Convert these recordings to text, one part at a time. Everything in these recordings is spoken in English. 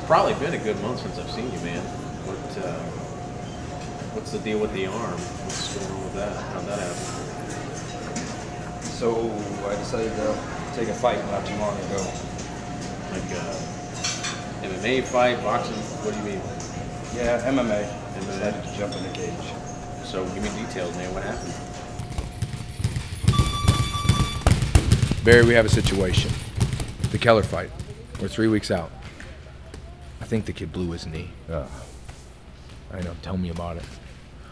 probably been a good month since I've seen you, man. What's the deal with the arm? What's going on with that? How'd that happen? So I decided to take a fight not too long ago. Like MMA fight, boxing? What do you mean? Yeah, MMA. MMA. Decided to jump in the cage. So give me details, man. What happened? Barry, we have a situation. The Keller fight. We're 3 weeks out. I think the kid blew his knee. I know, tell me about it.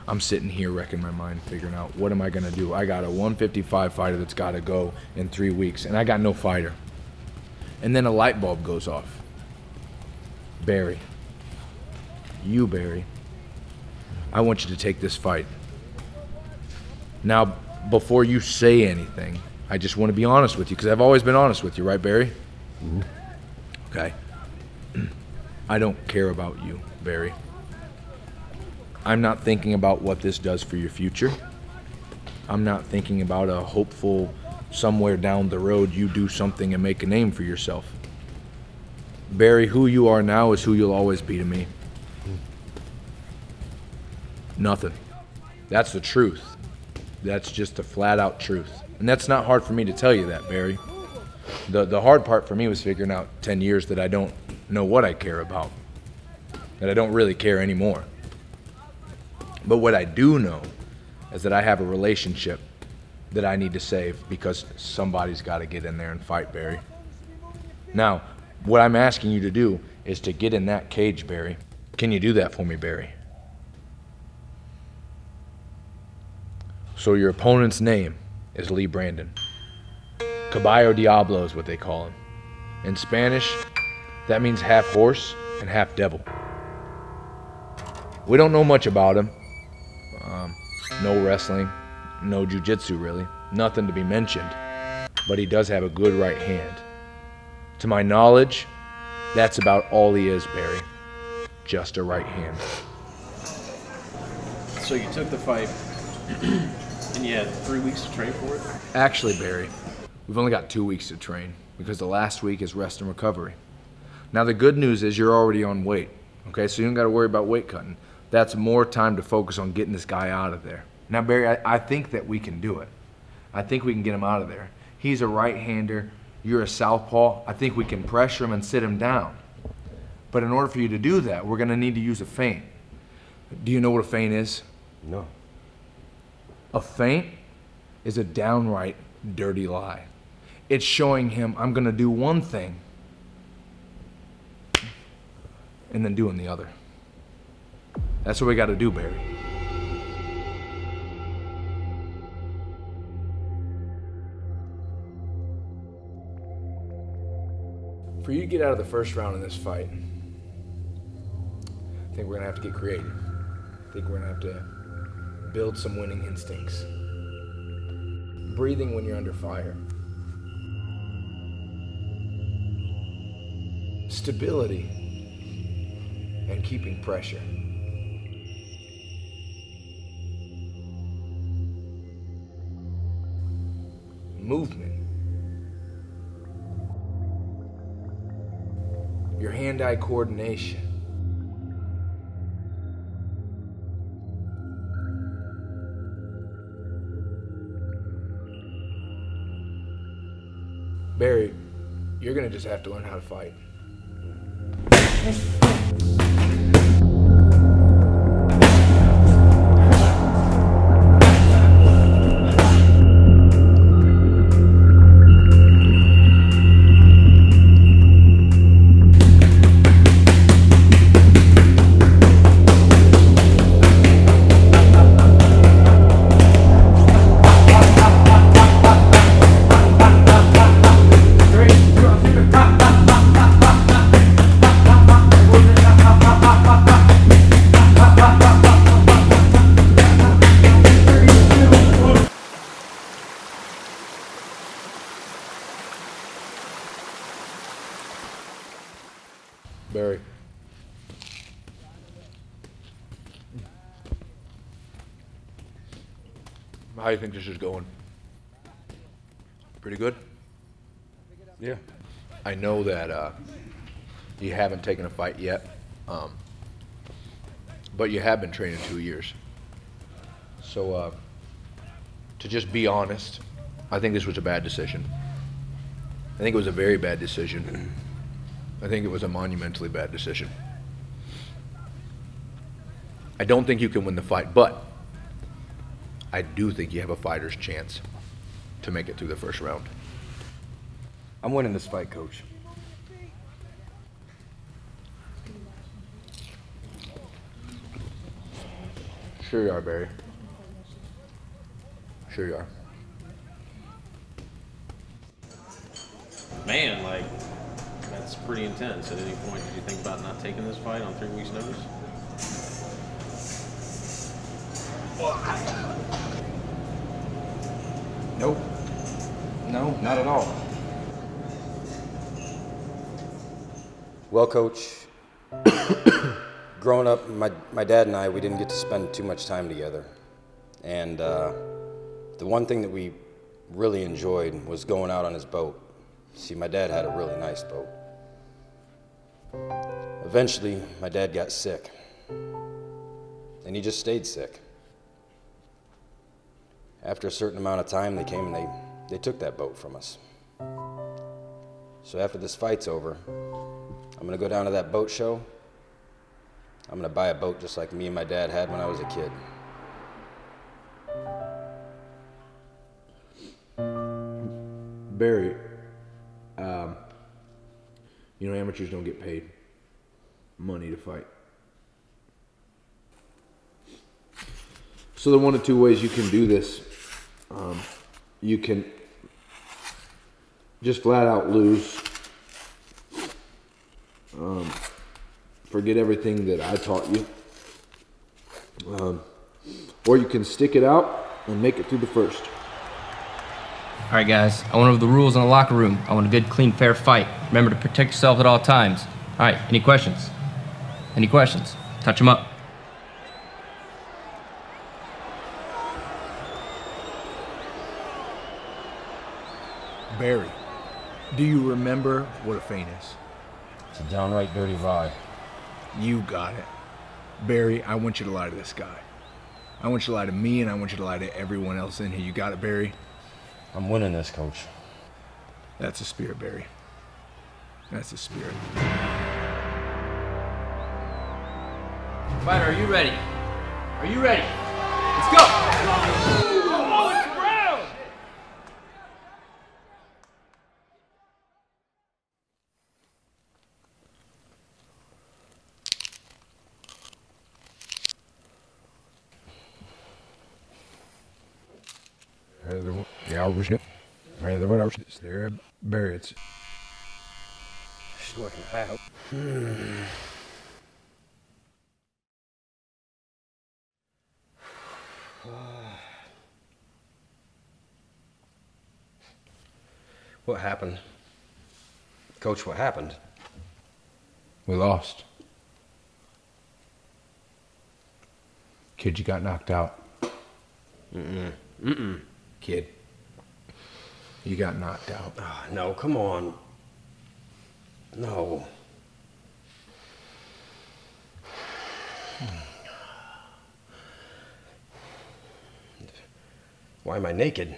I'm sitting here wrecking my mind, figuring out what am I gonna do. I got a 155 fighter that's gotta go in 3 weeks, and I got no fighter. And then a light bulb goes off. Barry, Barry, I want you to take this fight. Now, before you say anything, I just want to be honest with you, because I've always been honest with you, right, Barry? Mm-hmm. Okay. I don't care about you, Barry. I'm not thinking about what this does for your future. I'm not thinking about a hopeful somewhere down the road you do something and make a name for yourself. Barry, who you are now is who you'll always be to me. Nothing. That's the truth. That's just the flat out truth. And that's not hard for me to tell you that, Barry. The hard part for me was figuring out 10 years that I don't know what I care about. That I don't really care anymore. But what I do know is that I have a relationship that I need to save because somebody's got to get in there and fight, Barry. Now, what I'm asking you to do is to get in that cage, Barry. Can you do that for me, Barry? So your opponent's name is Lee Brandon. Caballo Diablo is what they call him. In Spanish, that means half horse and half devil. We don't know much about him. No wrestling, no jiu-jitsu really, nothing to be mentioned. But he does have a good right hand. To my knowledge, that's about all he is, Barry. Just a right hand. So you took the fight, and you had 3 weeks to train for it? Actually, Barry, we've only got 2 weeks to train because the last week is rest and recovery. Now the good news is you're already on weight, okay? So you don't got to worry about weight cutting. That's more time to focus on getting this guy out of there. Now, Barry, I think that we can do it. I think we can get him out of there. He's a right-hander. You're a southpaw. I think we can pressure him and sit him down. But in order for you to do that, we're going to need to use a feint. Do you know what a feint is? No. A feint is a downright dirty lie. It's showing him I'm going to do one thing and then doing the other. That's what we got to do, Barry. For you to get out of the first round in this fight, I think we're going to have to get creative. I think we're going to have to build some winning instincts. Breathing when you're under fire. Stability and keeping pressure. Movement. Your hand-eye coordination. Barry, you're gonna just have to learn how to fight. Barry. How do you think this is going? Pretty good? Yeah. I know that You haven't taken a fight yet, but you have been training 2 years. So to just be honest, I think this was a bad decision. I think it was a very bad decision. I think it was a monumentally bad decision. I don't think you can win the fight, but I do think you have a fighter's chance to make it through the first round. I'm winning this fight, Coach. Sure you are, Barry. Sure you are. Man, like, that's pretty intense. At any point, did you think about not taking this fight on 3 weeks' notice? Nope. No, not at all. Well, Coach, growing up, my dad and I, we didn't get to spend too much time together. And the one thing that we really enjoyed was going out on his boat. See, my dad had a really nice boat. Eventually, my dad got sick. And he just stayed sick. After a certain amount of time, they came and they took that boat from us. So after this fight's over, I'm gonna go down to that boat show. I'm gonna buy a boat just like me and my dad had when I was a kid. Barry, you know, amateurs don't get paid money to fight. So there are one of two ways you can do this. You can just flat out lose. Forget everything that I taught you. Or you can stick it out and make it through the first. All right, guys, I went over the rules in the locker room. I want a good, clean, fair fight. Remember to protect yourself at all times. All right, any questions? Any questions? Touch them up. Barry, do you remember what a feint is? It's a downright dirty lie. You got it. Barry, I want you to lie to this guy. I want you to lie to me, and I want you to lie to everyone else in here. You got it, Barry? I'm winning this, Coach. That's the spirit, Barry. That's the spirit. Fighter, are you ready? Are you ready? Let's go! Oh, it's round! There, Barry, it's She's working out. What happened? Coach, what happened? we lost. Kid, you got knocked out. Kid, you got knocked out. Oh, no, come on. No. Why am I naked?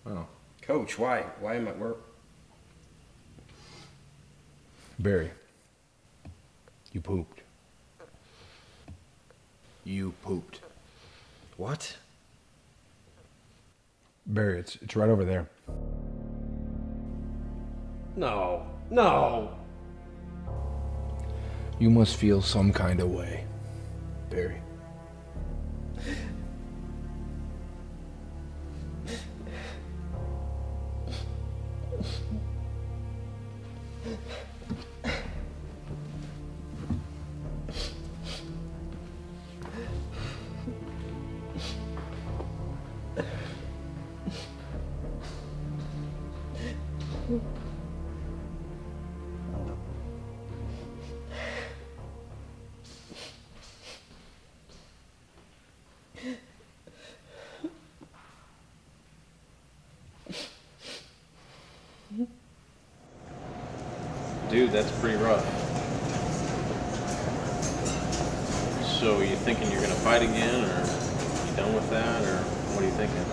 Oh. Coach, why? Why am I... Barry, you pooped. You pooped. What? Barry, it's right over there. No. No. You must feel some kind of way, Barry. dude, that's pretty rough. So are you thinking you're going to fight again, or you done with that, or what are you thinking?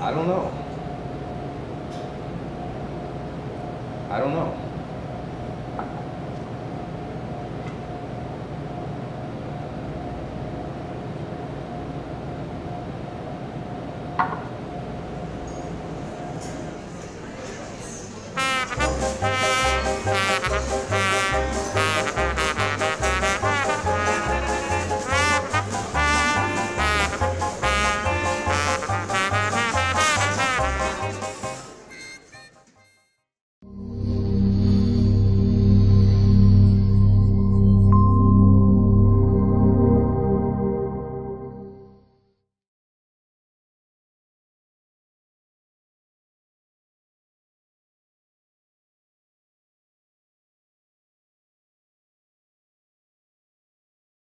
I don't know. I don't know.